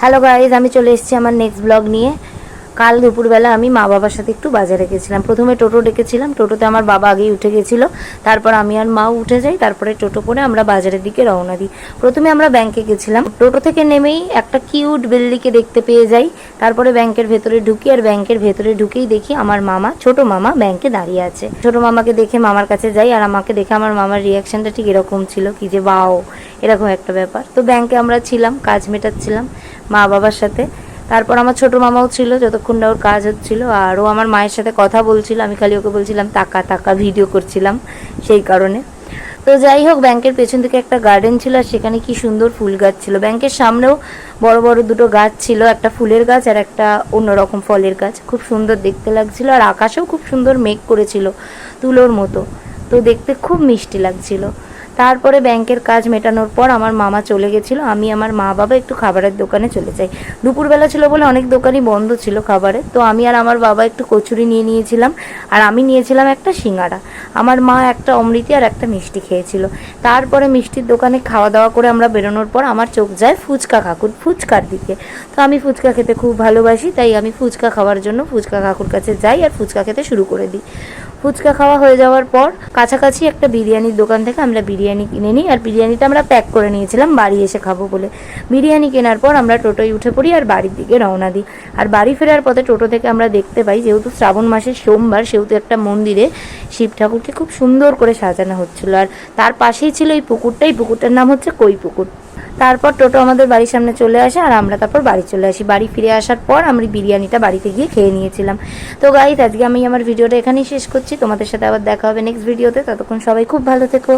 Hello guys, আমি চলে এসেছি আমার নেক্সট ব্লগ নিয়ে। কাল দুপুরবেলা আমি মা বাবার সাথে একটু বাজারে গেছিলাম। প্রথমে টোটো ডেকেছিলাম, টোটোতে আমার বাবা আগেই উঠে গেছিলো। তারপর আমি আর মাও উঠে যাই, তারপরে টোটো করে আমরা বাজারের দিকে রওনা দিই। প্রথমে আমরা ব্যাংকে গেছিলাম। টোটো থেকে নেমেই একটা কিউট বিল্লিকে দেখতে পেয়ে যাই। তারপরে ব্যাংকের ভেতরে ঢুকি, আর ব্যাংকের ভেতরে ঢুকেই দেখি আমার মামা, ছোট মামা ব্যাংকে দাঁড়িয়ে আছে। ছোট মামাকে দেখে মামার কাছে যাই, আর আমাকে দেখে আমার মামার রিয়াকশনটা ঠিক এরকম ছিল, কি যে বাও, এরকম একটা ব্যাপার। তো ব্যাংকে আমরা ছিলাম, কাজ মেটাচ্ছিলাম মা বাবার সাথে। তারপর আমার ছোট মামাও ছিল, যতক্ষণ না ওর কাজ হচ্ছিল, আর ও আমার মায়ের সাথে কথা বলছিল। আমি খালি ওকে বলছিলাম টাকা টাকা, ভিডিও করছিলাম সেই কারণে। তো যাই হোক, ব্যাংকের পেছন থেকে একটা গার্ডেন ছিল, আর সেখানে কি সুন্দর ফুল গাছ ছিল। ব্যাংকের সামনেও বড় বড় দুটো গাছ ছিল, একটা ফুলের গাছ আর একটা অন্যরকম ফলের গাছ। খুব সুন্দর দেখতে লাগছিল, আর আকাশেও খুব সুন্দর মেঘ করেছিল তুলোর মতো। তো দেখতে খুব মিষ্টি লাগছিল। তারপরে ব্যাংকের কাজ মেটানোর পর আমার মামা চলে গেছিলো, আমি আমার মা বাবা একটু খাবারের দোকানে চলে যাই। দুপুরবেলা ছিল বলে অনেক দোকানই বন্ধ ছিল খাবারের। তো আমি আর আমার বাবা একটু কচুরি নিয়ে নিয়েছিলাম, আর আমি নিয়েছিলাম একটা সিঙ্গাড়া। আমার মা একটা অমৃতি আর একটা মিষ্টি খেয়েছিল। তারপরে মিষ্টির দোকানে খাওয়া দাওয়া করে আমরা বেরোনোর পর আমার চোখ যায় ফুচকার দিকে। তো আমি ফুচকা খেতে খুব ভালোবাসি, তাই আমি ফুচকা খাওয়ার জন্য ফুচকা কাকুর কাছে যাই আর ফুচকা খেতে শুরু করে দিই। ফুচকা খাওয়া হয়ে যাওয়ার পর কাছাকাছি একটা বিরিয়ানির দোকান থেকে আমরা বিরিয়ানি কিনে নিই, আর বিরিয়ানিটা আমরা প্যাক করে নিয়েছিলাম বাড়ি এসে খাবো বলে। বিরিয়ানি কেনার পর আমরা টোটোয় উঠে পড়ি আর বাড়ির দিকে রওনা দিই। আর বাড়ি ফেরার পথে টোটো থেকে আমরা দেখতে পাই, যেহেতু শ্রাবণ মাসের সোমবার, সেহেতু একটা মন্দিরে শিব ঠাকুরকে খুব সুন্দর করে সাজানো হচ্ছিলো। আর তার পাশেই ছিল এই পুকুরটার নাম হচ্ছে কই পুকুর। তারপর টোটো আমাদের বাড়ির সামনে চলে আসে, আর আমরা তারপর বাড়ি চলে আসি। বাড়ি ফিরে আসার পর আমরা বিরিয়ানিটা বাড়িতে গিয়ে খেয়ে নিয়েছিলাম। তো গাইস, আজকে আমি আমার ভিডিওটা এখানেই শেষ করছি। তোমাদের সাথে আবার দেখা হবে নেক্সট ভিডিওতে। ততক্ষণ সবাই খুব ভালো থেকো।